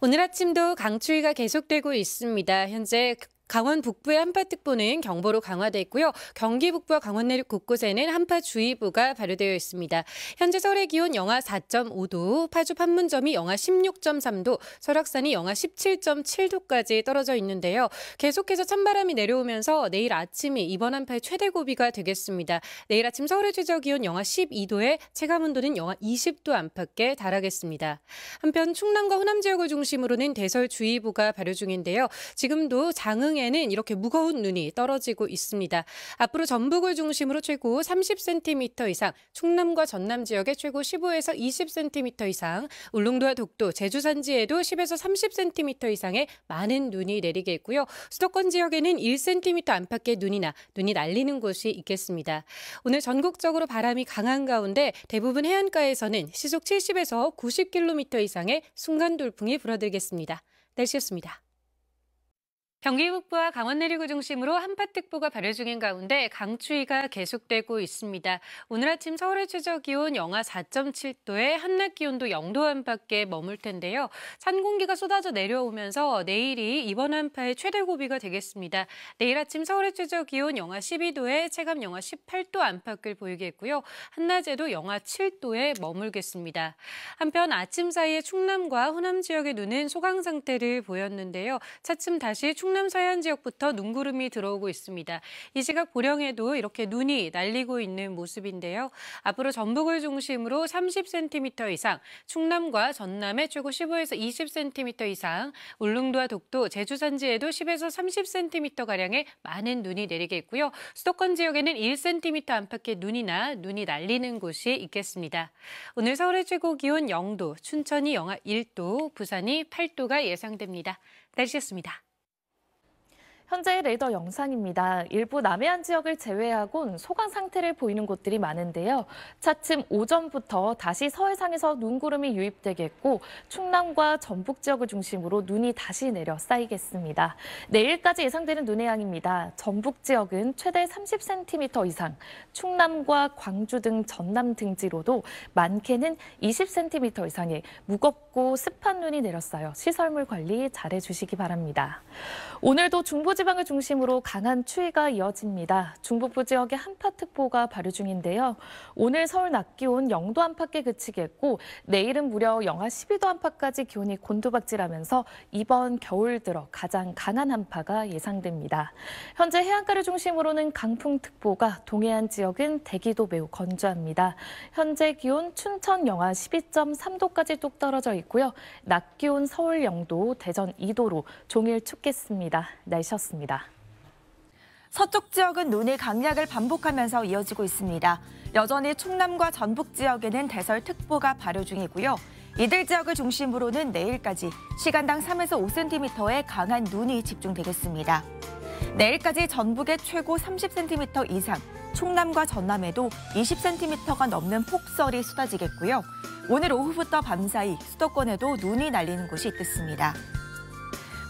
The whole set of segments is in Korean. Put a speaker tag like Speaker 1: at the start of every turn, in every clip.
Speaker 1: 오늘 아침도 강추위가 계속되고 있습니다. 현재 강원 북부의 한파특보는 경보로 강화돼 있고요. 경기 북부와 강원 내륙 곳곳에는 한파주의보가 발효되어 있습니다. 현재 서울의 기온 영하 4.5도, 파주 판문점이 영하 16.3도, 설악산이 영하 17.7도까지 떨어져 있는데요. 계속해서 찬바람이 내려오면서 내일 아침이 이번 한파의 최대 고비가 되겠습니다. 내일 아침 서울의 최저 기온 영하 12도에 체감온도는 영하 20도 안팎에 달하겠습니다. 한편 충남과 호남 지역을 중심으로는 대설주의보가 발효 중인데요. 지금도 장흥에는 이렇게 무거운 눈이 떨어지고 있습니다. 앞으로 전북을 중심으로 최고 30cm 이상, 충남과 전남 지역에 최고 15에서 20cm 이상, 울릉도와 독도, 제주 산지에도 10에서 30cm 이상의 많은 눈이 내리겠고요. 수도권 지역에는 1cm 안팎의 눈이 날리는 곳이 있겠습니다. 오늘 전국적으로 바람이 강한 가운데 대부분 해안가에서는 시속 70에서 90km 이상의 순간 돌풍이 불어들겠습니다. 날씨였습니다. 경기 북부와 강원 내륙을 중심으로 한파특보가 발효 중인 가운데 강추위가 계속되고 있습니다. 오늘 아침 서울의 최저 기온 영하 4.7도에 한낮 기온도 0도 안팎에 머물 텐데요. 찬 공기가 쏟아져 내려오면서 내일이 이번 한파의 최대 고비가 되겠습니다. 내일 아침 서울의 최저 기온 영하 12도에 체감 영하 18도 안팎을 보이겠고요. 한낮에도 영하 7도에 머물겠습니다. 한편 아침 사이에 충남과 호남 지역의 눈은 소강 상태를 보였는데요. 차츰 다시 충남 서해안 지역부터 눈구름이 들어오고 있습니다. 이 시각 보령에도 이렇게 눈이 날리고 있는 모습인데요. 앞으로 전북을 중심으로 30cm 이상, 충남과 전남에 최고 15에서 20cm 이상, 울릉도와 독도, 제주 산지에도 10에서 30cm가량의 많은 눈이 내리겠고요. 수도권 지역에는 1cm 안팎의 눈이 날리는 곳이 있겠습니다. 오늘 서울의 최고 기온 0도, 춘천이 영하 1도, 부산이 8도가 예상됩니다. 날씨였습니다.
Speaker 2: 현재 레이더 영상입니다. 일부 남해안 지역을 제외하곤 소강 상태를 보이는 곳들이 많은데요. 차츰 오전부터 다시 서해상에서 눈구름이 유입되겠고 충남과 전북 지역을 중심으로 눈이 다시 내려 쌓이겠습니다. 내일까지 예상되는 눈의 양입니다. 전북 지역은 최대 30cm 이상, 충남과 광주 등 전남 등지로도 많게는 20cm 이상의 무겁고 습한 눈이 내렸어요. 시설물 관리 잘해주시기 바랍니다. 오늘도 중부지방을 중심으로 강한 추위가 이어집니다. 중북부 지역에 한파특보가 발효 중인데요. 오늘 서울 낮 기온 0도 안팎에 그치겠고 내일은 무려 영하 12도 안팎까지 기온이 곤두박질하면서 이번 겨울 들어 가장 강한 한파가 예상됩니다. 현재 해안가를 중심으로는 강풍특보가, 동해안 지역은 대기도 매우 건조합니다. 현재 기온 춘천 영하 12.3도까지 뚝 떨어져 있고요. 낮 기온 서울 0도, 대전 2도로 종일 춥겠습니다. 날씨였습니다.
Speaker 3: 서쪽 지역은 눈이 강약을 반복하면서 이어지고 있습니다. 여전히 충남과 전북 지역에는 대설특보가 발효 중이고요. 이들 지역을 중심으로는 내일까지 시간당 3에서 5cm의 강한 눈이 집중되겠습니다. 내일까지 전북에 최고 30cm 이상, 충남과 전남에도 20cm가 넘는 폭설이 쏟아지겠고요. 오늘 오후부터 밤사이 수도권에도 눈이 날리는 곳이 있겠습니다.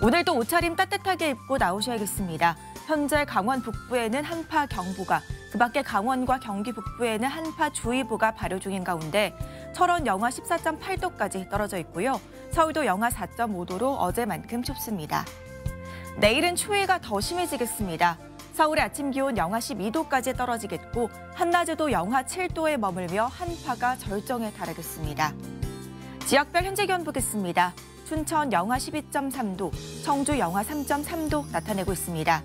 Speaker 3: 오늘도 옷차림 따뜻하게 입고 나오셔야겠습니다. 현재 강원 북부에는 한파 경보가, 그밖에 강원과 경기 북부에는 한파주의보가 발효 중인 가운데 철원 영하 14.8도까지 떨어져 있고요. 서울도 영하 4.5도로 어제만큼 춥습니다. 내일은 추위가 더 심해지겠습니다. 서울의 아침 기온 영하 12도까지 떨어지겠고 한낮에도 영하 7도에 머물며 한파가 절정에 달하겠습니다. 지역별 현재 기온 보겠습니다. 춘천 영하 12.3도, 청주 영하 3.3도 나타내고 있습니다.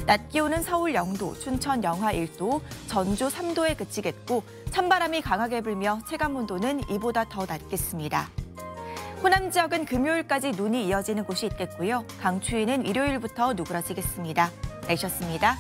Speaker 3: 낮 기온은 서울 0도, 춘천 영하 1도, 전주 3도에 그치겠고 찬바람이 강하게 불며 체감온도는 이보다 더 낮겠습니다. 호남 지역은 금요일까지 눈이 이어지는 곳이 있겠고요. 강추위는 일요일부터 누그러지겠습니다. 날씨였습니다.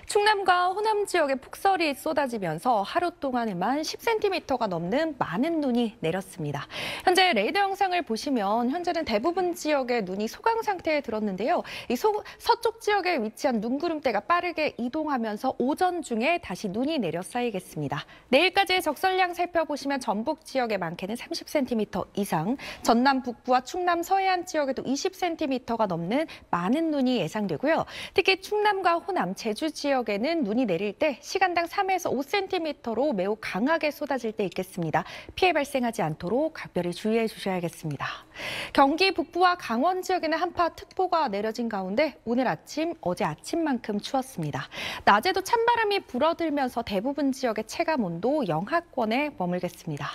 Speaker 4: 충남과 호남 지역에 폭설이 쏟아지면서 하루 동안에만 10cm가 넘는 많은 눈이 내렸습니다. 현재 레이더 영상을 보시면 현재는 대부분 지역에 눈이 소강 상태에 들었는데요. 이 서쪽 지역에 위치한 눈구름대가 빠르게 이동하면서 오전 중에 다시 눈이 내려 쌓이겠습니다. 내일까지의 적설량 살펴보시면 전북 지역에 많게는 30cm 이상, 전남 북부와 충남 서해안 지역에도 20cm가 넘는 많은 눈이 예상되고요. 특히 충남과 호남, 제주 지역 지역에는 눈이 내릴 때 시간당 3에서 5cm로 매우 강하게 쏟아질 때 있겠습니다. 피해 발생하지 않도록 각별히 주의해 주셔야겠습니다. 경기 북부와 강원 지역에는 한파특보가 내려진 가운데 오늘 아침, 어제 아침만큼 추웠습니다. 낮에도 찬바람이 불어들면서 대부분 지역의 체감온도 영하권에 머물겠습니다.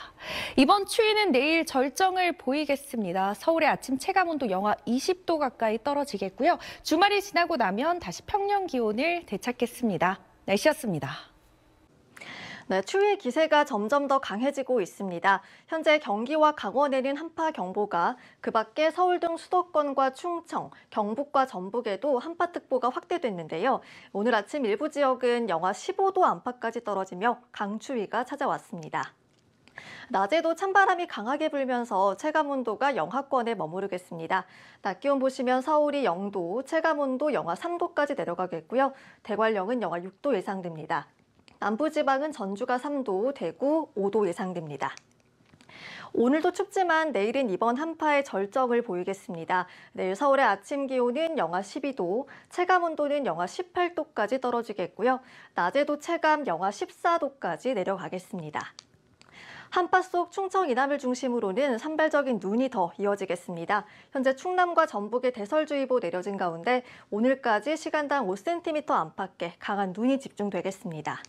Speaker 4: 이번 추위는 내일 절정을 보이겠습니다. 서울의 아침 체감온도 영하 20도 가까이 떨어지겠고요. 주말이 지나고 나면 다시 평년 기온을 되찾겠습니다. 날씨였습니다.
Speaker 5: 네, 추위 기세가 점점 더 강해지고 있습니다. 현재 경기와 강원에는 한파경보가, 그 밖에 서울 등 수도권과 충청, 경북과 전북에도 한파특보가 확대됐는데요. 오늘 아침 일부 지역은 영하 15도 안팎까지 떨어지며 강추위가 찾아왔습니다. 낮에도 찬바람이 강하게 불면서 체감온도가 영하권에 머무르겠습니다. 낮 기온 보시면 서울이 0도, 체감온도 영하 3도까지 내려가겠고요. 대관령은 영하 6도 예상됩니다. 남부지방은 전주가 3도, 대구 5도 예상됩니다. 오늘도 춥지만 내일은 이번 한파의 절정을 보이겠습니다. 내일 서울의 아침 기온은 영하 12도, 체감온도는 영하 18도까지 떨어지겠고요. 낮에도 체감 영하 14도까지 내려가겠습니다. 한파 속 충청 이남을 중심으로는 산발적인 눈이 더 이어지겠습니다. 현재 충남과 전북에 대설주의보 내려진 가운데 오늘까지 시간당 5cm 안팎의 강한 눈이 집중되겠습니다.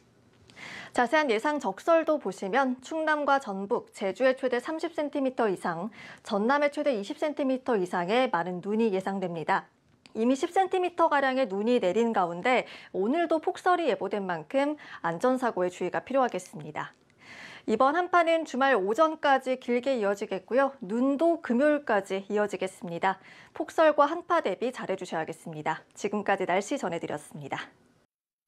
Speaker 5: 자세한 예상 적설도 보시면 충남과 전북, 제주에 최대 30cm 이상, 전남에 최대 20cm 이상의 많은 눈이 예상됩니다. 이미 10cm가량의 눈이 내린 가운데 오늘도 폭설이 예보된 만큼 안전사고에 주의가 필요하겠습니다. 이번 한파는 주말 오전까지 길게 이어지겠고요. 눈도 금요일까지 이어지겠습니다. 폭설과 한파 대비 잘해주셔야겠습니다. 지금까지 날씨 전해드렸습니다.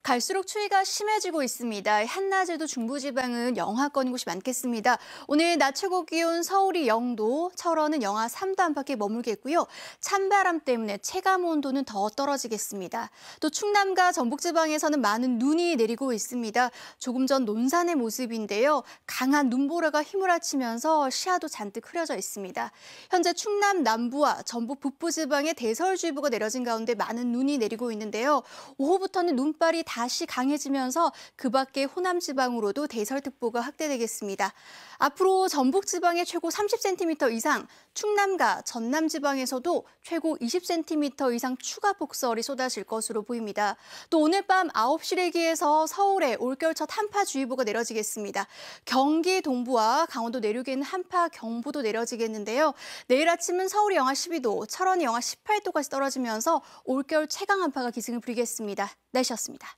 Speaker 6: 갈수록 추위가 심해지고 있습니다. 한낮에도 중부지방은 영하권인 곳이 많겠습니다. 오늘 낮 최고 기온 서울이 0도, 철원은 영하 3도 안팎에 머물겠고요. 찬바람 때문에 체감온도는 더 떨어지겠습니다. 또 충남과 전북지방에서는 많은 눈이 내리고 있습니다. 조금 전 논산의 모습인데요. 강한 눈보라가 휘몰아치면서 시야도 잔뜩 흐려져 있습니다. 현재 충남 남부와 전북 북부지방에 대설주의보가 내려진 가운데 많은 눈이 내리고 있는데요. 오후부터는 눈발이 다시 강해지면서 그 밖에 호남 지방으로도 대설특보가 확대되겠습니다. 앞으로 전북 지방에 최고 30cm 이상, 충남과 전남 지방에서도 최고 20cm 이상 추가 폭설이 쏟아질 것으로 보입니다. 또 오늘 밤 9시 대기에서 서울에 올겨울 첫 한파주의보가 내려지겠습니다. 경기 동부와 강원도 내륙에는 한파경보도 내려지겠는데요. 내일 아침은 서울이 영하 12도, 철원이 영하 18도까지 떨어지면서 올겨울 최강 한파가 기승을 부리겠습니다. 날씨였습니다.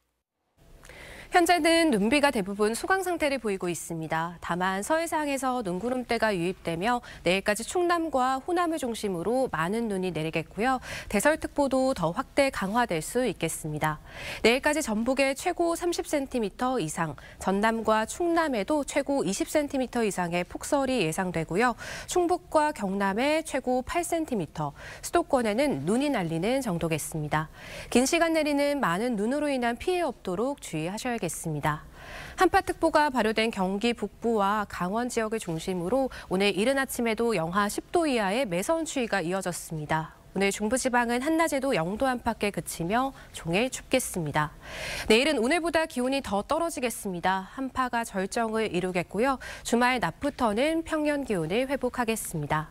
Speaker 7: 현재는 눈비가 대부분 소강 상태를 보이고 있습니다. 다만 서해상에서 눈구름대가 유입되며 내일까지 충남과 호남을 중심으로 많은 눈이 내리겠고요. 대설특보도 더 확대 강화될 수 있겠습니다. 내일까지 전북에 최고 30cm 이상, 전남과 충남에도 최고 20cm 이상의 폭설이 예상되고요. 충북과 경남에 최고 8cm, 수도권에는 눈이 날리는 정도겠습니다. 긴 시간 내리는 많은 눈으로 인한 피해 없도록 주의하셔야겠습니다. 한파특보가 발효된 경기 북부와 강원 지역을 중심으로 오늘 이른 아침에도 영하 10도 이하의 매서운 추위가 이어졌습니다. 오늘 중부지방은 한낮에도 0도 안팎에 그치며 종일 춥겠습니다. 내일은 오늘보다 기온이 더 떨어지겠습니다. 한파가 절정을 이루겠고요. 주말 낮부터는 평년 기온을 회복하겠습니다.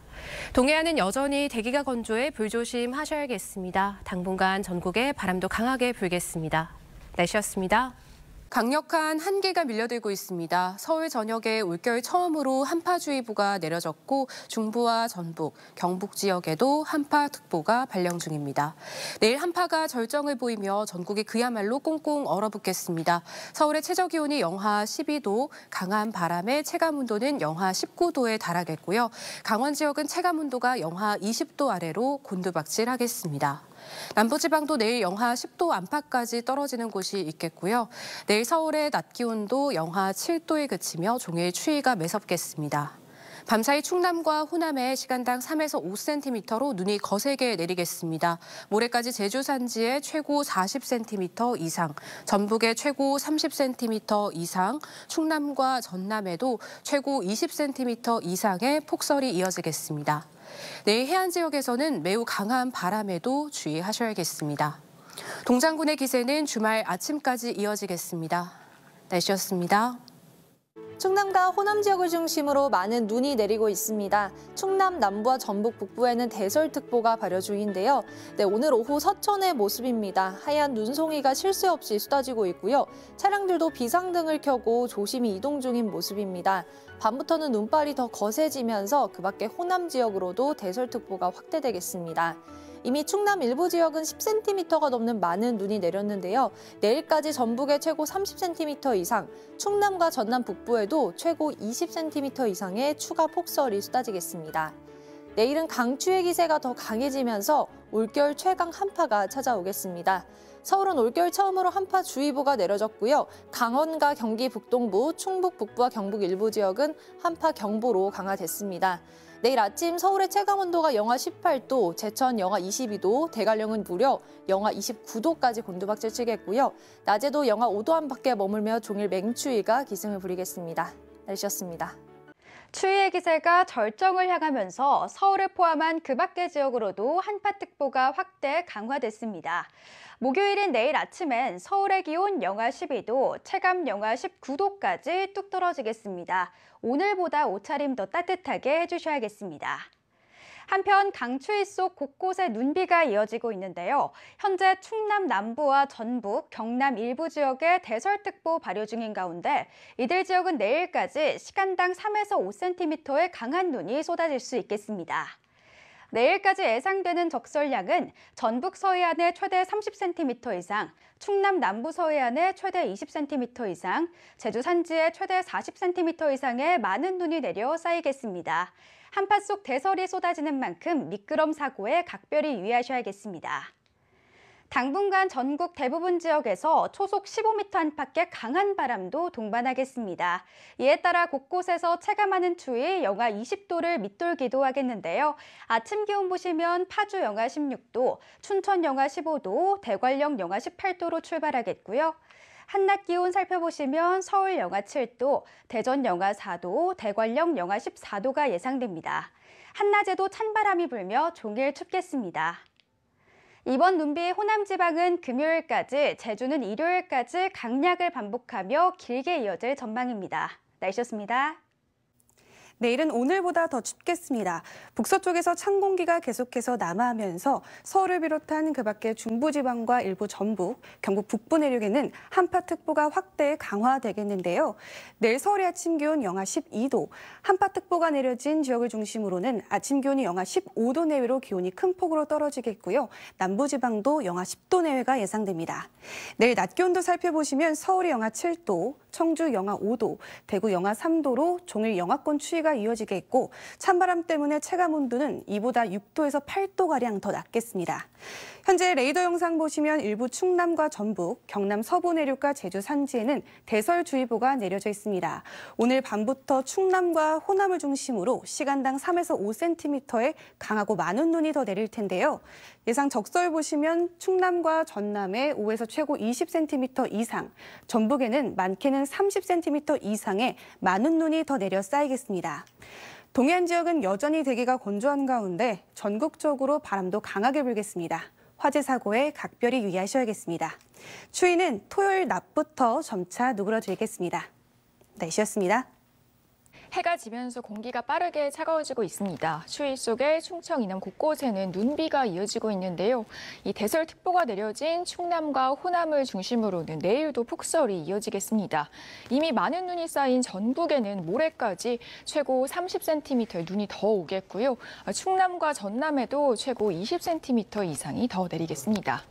Speaker 7: 동해안은 여전히 대기가 건조해 불조심하셔야겠습니다. 당분간 전국에 바람도 강하게 불겠습니다. 날씨였습니다. 강력한 한기가 밀려들고 있습니다. 서울 전역에 올겨울 처음으로 한파주의보가 내려졌고 중부와 전북, 경북 지역에도 한파특보가 발령 중입니다. 내일 한파가 절정을 보이며 전국이 그야말로 꽁꽁 얼어붙겠습니다. 서울의 최저기온이 영하 12도, 강한 바람에 체감온도는 영하 19도에 달하겠고요. 강원 지역은 체감온도가 영하 20도 아래로 곤두박질하겠습니다. 남부지방도 내일 영하 10도 안팎까지 떨어지는 곳이 있겠고요. 내일 서울의 낮 기온도 영하 7도에 그치며 종일 추위가 매섭겠습니다. 밤사이 충남과 호남에 시간당 3에서 5cm로 눈이 거세게 내리겠습니다. 모레까지 제주 산지에 최고 40cm 이상, 전북에 최고 30cm 이상, 충남과 전남에도 최고 20cm 이상의 폭설이 이어지겠습니다. 내일 해안 지역에서는 매우 강한 바람에도 주의하셔야겠습니다. 동장군의 기세는 주말 아침까지 이어지겠습니다. 날씨였습니다.
Speaker 8: 충남과 호남 지역을 중심으로 많은 눈이 내리고 있습니다. 충남 남부와 전북 북부에는 대설특보가 발효 중인데요. 오늘 오후 서천의 모습입니다. 하얀 눈송이가 쉴 새 없이 쏟아지고 있고요. 차량들도 비상등을 켜고 조심히 이동 중인 모습입니다. 밤부터는 눈발이 더 거세지면서 그 밖에 호남 지역으로도 대설특보가 확대되겠습니다. 이미 충남 일부 지역은 10cm가 넘는 많은 눈이 내렸는데요. 내일까지 전북에 최고 30cm 이상, 충남과 전남 북부에도 최고 20cm 이상의 추가 폭설이 쏟아지겠습니다. 내일은 강추의 기세가 더 강해지면서 올겨울 최강 한파가 찾아오겠습니다. 서울은 올겨울 처음으로 한파주의보가 내려졌고요. 강원과 경기 북동부, 충북 북부와 경북 일부 지역은 한파 경보로 강화됐습니다. 내일 아침 서울의 체감온도가 영하 18도, 제천 영하 22도, 대관령은 무려 영하 29도까지 곤두박질 치겠고요. 낮에도 영하 5도 안팎에 머물며 종일 맹추위가 기승을 부리겠습니다. 날씨였습니다.
Speaker 9: 추위의 기세가 절정을 향하면서 서울을 포함한 그 밖의 지역으로도 한파특보가 확대 강화됐습니다. 목요일인 내일 아침엔 서울의 기온 영하 12도, 체감 영하 19도까지 뚝 떨어지겠습니다. 오늘보다 옷차림 더 따뜻하게 해주셔야겠습니다. 한편 강추위 속 곳곳에 눈비가 이어지고 있는데요. 현재 충남 남부와 전북, 경남 일부 지역에 대설특보 발효 중인 가운데 이들 지역은 내일까지 시간당 3에서 5cm의 강한 눈이 쏟아질 수 있겠습니다. 내일까지 예상되는 적설량은 전북 서해안에 최대 30cm 이상, 충남 남부 서해안에 최대 20cm 이상, 제주 산지에 최대 40cm 이상의 많은 눈이 내려 쌓이겠습니다. 한파 속 대설이 쏟아지는 만큼 미끄럼 사고에 각별히 유의하셔야겠습니다. 당분간 전국 대부분 지역에서 초속 15m 안팎의 강한 바람도 동반하겠습니다. 이에 따라 곳곳에서 체감하는 추위 영하 20도를 밑돌기도 하겠는데요. 아침 기온 보시면 파주 영하 16도, 춘천 영하 15도, 대관령 영하 18도로 출발하겠고요. 한낮 기온 살펴보시면 서울 영하 7도, 대전 영하 4도, 대관령 영하 14도가 예상됩니다. 한낮에도 찬바람이 불며 종일 춥겠습니다. 이번 눈비 호남 지방은 금요일까지, 제주는 일요일까지 강약을 반복하며 길게 이어질 전망입니다. 날씨였습니다.
Speaker 10: 내일은 오늘보다 더 춥겠습니다. 북서쪽에서 찬 공기가 계속해서 남하하면서 서울을 비롯한 그 밖의 중부지방과 일부 전북, 경북 북부 내륙에는 한파특보가 확대 강화되겠는데요. 내일 서울의 아침 기온 영하 12도, 한파특보가 내려진 지역을 중심으로는 아침 기온이 영하 15도 내외로 기온이 큰 폭으로 떨어지겠고요. 남부지방도 영하 10도 내외가 예상됩니다. 내일 낮 기온도 살펴보시면 서울이 영하 7도, 청주 영하 5도, 대구 영하 3도로 종일 영하권 추위가 이어지겠고 찬바람 때문에 체감온도는 이보다 6도에서 8도가량 더 낮겠습니다. 현재 레이더 영상 보시면 일부 충남과 전북, 경남 서부 내륙과 제주 산지에는 대설주의보가 내려져 있습니다. 오늘 밤부터 충남과 호남을 중심으로 시간당 3에서 5cm의 강하고 많은 눈이 더 내릴 텐데요. 예상 적설 보시면 충남과 전남에 5에서 최고 20cm 이상, 전북에는 많게는 30cm 이상의 많은 눈이 더 내려 쌓이겠습니다. 동해안 지역은 여전히 대기가 건조한 가운데 전국적으로 바람도 강하게 불겠습니다. 화재 사고에 각별히 유의하셔야겠습니다. 추위는 토요일 낮부터 점차 누그러들겠습니다. 날씨였습니다.
Speaker 11: 해가 지면서 공기가 빠르게 차가워지고 있습니다. 추위 속에 충청 이남 곳곳에는 눈비가 이어지고 있는데요. 이 대설특보가 내려진 충남과 호남을 중심으로는 내일도 폭설이 이어지겠습니다. 이미 많은 눈이 쌓인 전북에는 모레까지 최고 30cm의 눈이 더 오겠고요. 충남과 전남에도 최고 20cm 이상이 더 내리겠습니다.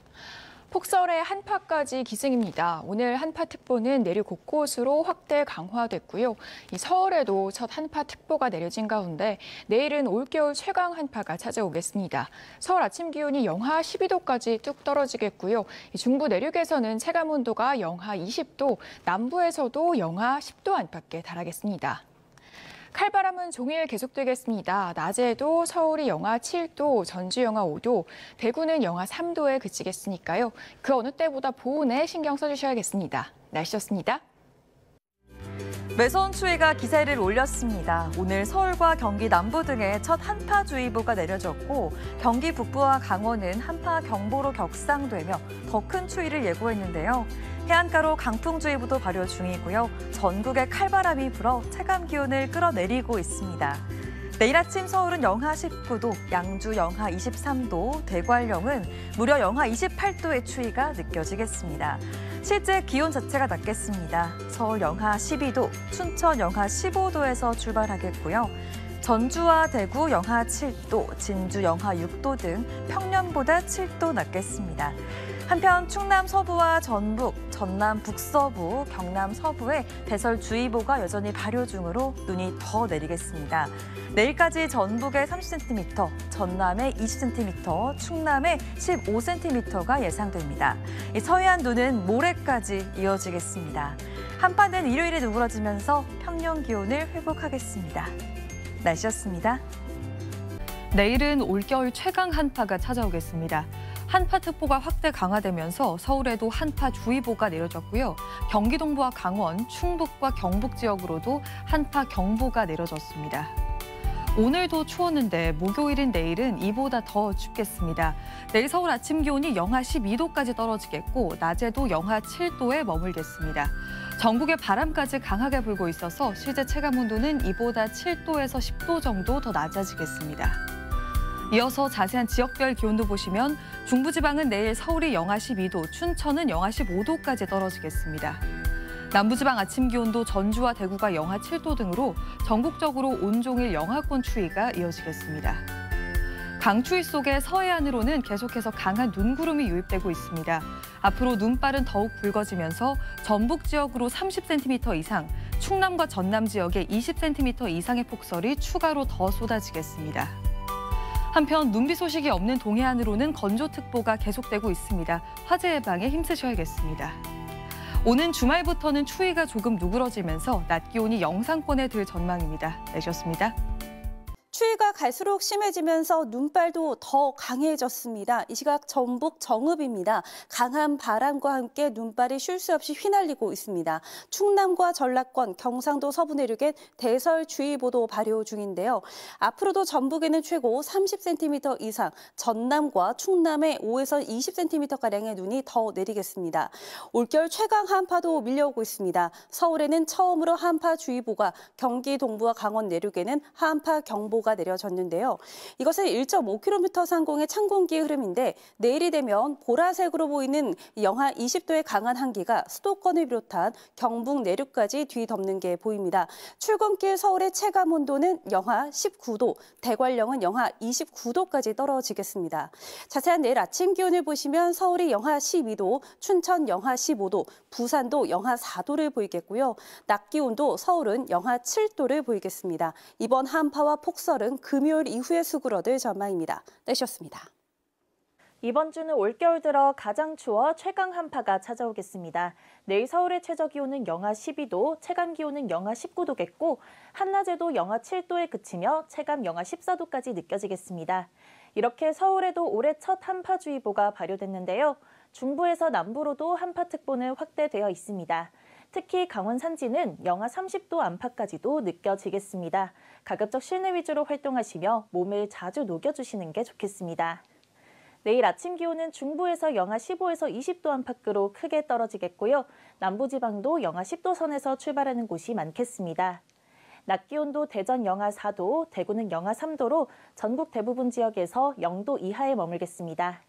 Speaker 11: 폭설의 한파까지 기승입니다. 오늘 한파특보는 내륙 곳곳으로 확대 강화됐고요. 이 서울에도 첫 한파특보가 내려진 가운데 내일은 올겨울 최강 한파가 찾아오겠습니다. 서울 아침 기온이 영하 12도까지 뚝 떨어지겠고요. 중부 내륙에서는 체감온도가 영하 20도, 남부에서도 영하 10도 안팎에 달하겠습니다. 칼바람은 종일 계속되겠습니다. 낮에도 서울이 영하 7도, 전주 영하 5도, 대구는 영하 3도에 그치겠으니까요. 그 어느 때보다 보온에 신경 써주셔야겠습니다. 날씨였습니다.
Speaker 12: 매서운 추위가 기세를 올렸습니다. 오늘 서울과 경기 남부 등에 첫 한파주의보가 내려졌고 경기 북부와 강원은 한파경보로 격상되며 더 큰 추위를 예고했는데요. 해안가로 강풍주의보도 발효 중이고요. 전국에 칼바람이 불어 체감 기온을 끌어내리고 있습니다. 내일 아침 서울은 영하 19도, 양주 영하 23도, 대관령은 무려 영하 28도의 추위가 느껴지겠습니다. 실제 기온 자체가 낮겠습니다. 서울 영하 12도, 춘천 영하 15도에서 출발하겠고요. 전주와 대구 영하 7도, 진주 영하 6도 등 평년보다 7도 낮겠습니다. 한편 충남 서부와 전북, 전남 북서부, 경남 서부에 대설주의보가 여전히 발효 중으로 눈이 더 내리겠습니다. 내일까지 전북에 30cm, 전남에 20cm, 충남에 15cm가 예상됩니다. 서해안 눈은 모레까지 이어지겠습니다. 한파는 일요일에 누그러지면서 평년 기온을 회복하겠습니다. 날씨였습니다.
Speaker 13: 내일은 올겨울 최강 한파가 찾아오겠습니다. 한파특보가 확대 강화되면서 서울에도 한파주의보가 내려졌고요. 경기 동부와 강원, 충북과 경북 지역으로도 한파경보가 내려졌습니다. 오늘도 추웠는데 목요일인 내일은 이보다 더 춥겠습니다. 내일 서울 아침 기온이 영하 12도까지 떨어지겠고 낮에도 영하 7도에 머물겠습니다. 전국에 바람까지 강하게 불고 있어서 실제 체감온도는 이보다 7도에서 10도 정도 더 낮아지겠습니다. 이어서 자세한 지역별 기온도 보시면 중부지방은 내일 서울이 영하 12도, 춘천은 영하 15도까지 떨어지겠습니다. 남부지방 아침 기온도 전주와 대구가 영하 7도 등으로 전국적으로 온종일 영하권 추위가 이어지겠습니다. 강추위 속에 서해안으로는 계속해서 강한 눈구름이 유입되고 있습니다. 앞으로 눈발은 더욱 붉어지면서 전북 지역으로 30cm 이상, 충남과 전남 지역에 20cm 이상의 폭설이 추가로 더 쏟아지겠습니다. 한편 눈비 소식이 없는 동해안으로는 건조특보가 계속되고 있습니다. 화재 예방에 힘쓰셔야겠습니다. 오는 주말부터는 추위가 조금 누그러지면서 낮 기온이 영상권에 들 전망입니다. 내셨습니다.
Speaker 8: 추위가 갈수록 심해지면서 눈발도 더 강해졌습니다. 이 시각 전북 정읍입니다. 강한 바람과 함께 눈발이 쉴 수 없이 휘날리고 있습니다. 충남과 전라권, 경상도 서부 내륙엔 대설주의보도 발효 중인데요. 앞으로도 전북에는 최고 30cm 이상, 전남과 충남에 5에서 20cm가량의 눈이 더 내리겠습니다. 올겨울 최강 한파도 밀려오고 있습니다. 서울에는 처음으로 한파주의보가, 경기 동부와 강원 내륙에는 한파경보가 내려졌는데요. 이것은 1.5km 상공의 찬 공기의 흐름인데 내일이 되면 보라색으로 보이는 영하 20도의 강한 한기가 수도권을 비롯한 경북 내륙까지 뒤덮는 게 보입니다. 출근길 서울의 체감 온도는 영하 19도, 대관령은 영하 29도까지 떨어지겠습니다. 자세한 내일 아침 기온을 보시면 서울이 영하 12도, 춘천 영하 15도, 부산도 영하 4도를 보이겠고요. 낮 기온도 서울은 영하 7도를 보이겠습니다. 이번 한파와 폭설은 금요일 이후에 수그러들 전망입니다. 내셨습니다.
Speaker 14: 이번 주는 올겨울 들어 가장 추워 최강 한파가 찾아오겠습니다. 내일 서울의 최저 기온은 영하 12도, 체감 기온은 영하 19도겠고 한낮에도 영하 7도에 그치며 체감 영하 14도까지 느껴지겠습니다. 이렇게 서울에도 올해 첫 한파주의보가 발효됐는데요. 중부에서 남부로도 한파특보는 확대되어 있습니다. 특히 강원 산지는 영하 30도 안팎까지도 느껴지겠습니다. 가급적 실내 위주로 활동하시며 몸을 자주 녹여주시는 게 좋겠습니다. 내일 아침 기온은 중부에서 영하 15에서 20도 안팎으로 크게 떨어지겠고요. 남부지방도 영하 10도 선에서 출발하는 곳이 많겠습니다. 낮 기온도 대전 영하 4도, 대구는 영하 3도로 전국 대부분 지역에서 0도 이하에 머물겠습니다.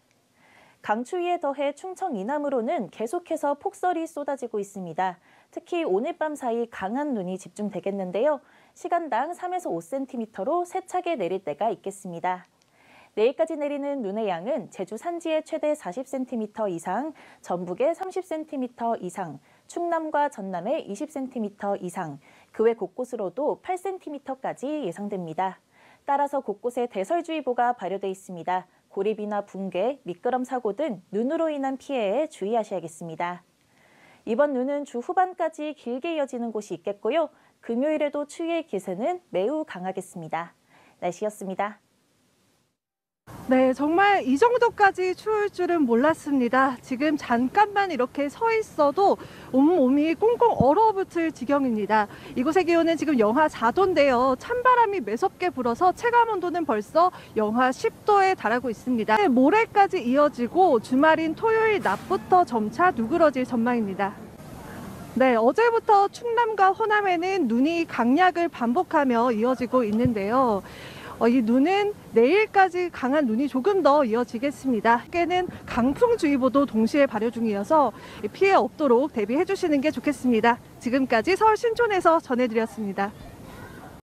Speaker 14: 강추위에 더해 충청 이남으로는 계속해서 폭설이 쏟아지고 있습니다. 특히 오늘 밤 사이 강한 눈이 집중되겠는데요. 시간당 3에서 5cm로 세차게 내릴 때가 있겠습니다. 내일까지 내리는 눈의 양은 제주 산지에 최대 40cm 이상, 전북에 30cm 이상, 충남과 전남에 20cm 이상, 그 외 곳곳으로도 8cm까지 예상됩니다. 따라서 곳곳에 대설주의보가 발효돼 있습니다. 고립이나 붕괴, 미끄럼 사고 등 눈으로 인한 피해에 주의하셔야겠습니다. 이번 눈은 주 후반까지 길게 이어지는 곳이 있겠고요. 금요일에도 추위의 기세는 매우 강하겠습니다. 날씨였습니다.
Speaker 15: 네, 정말 이 정도까지 추울 줄은 몰랐습니다. 지금 잠깐만 이렇게 서 있어도 온몸이 꽁꽁 얼어붙을 지경입니다. 이곳의 기온은 지금 영하 4도인데요. 찬바람이 매섭게 불어서 체감 온도는 벌써 영하 10도에 달하고 있습니다. 모레까지 이어지고 주말인 토요일 낮부터 점차 누그러질 전망입니다. 네, 어제부터 충남과 호남에는 눈이 강약을 반복하며 이어지고 있는데요. 이 눈은 내일까지 강한 눈이 조금 더 이어지겠습니다. 밖에는 강풍주의보도 동시에 발효 중이어서 피해 없도록 대비해 주시는 게 좋겠습니다. 지금까지 서울 신촌에서 전해드렸습니다.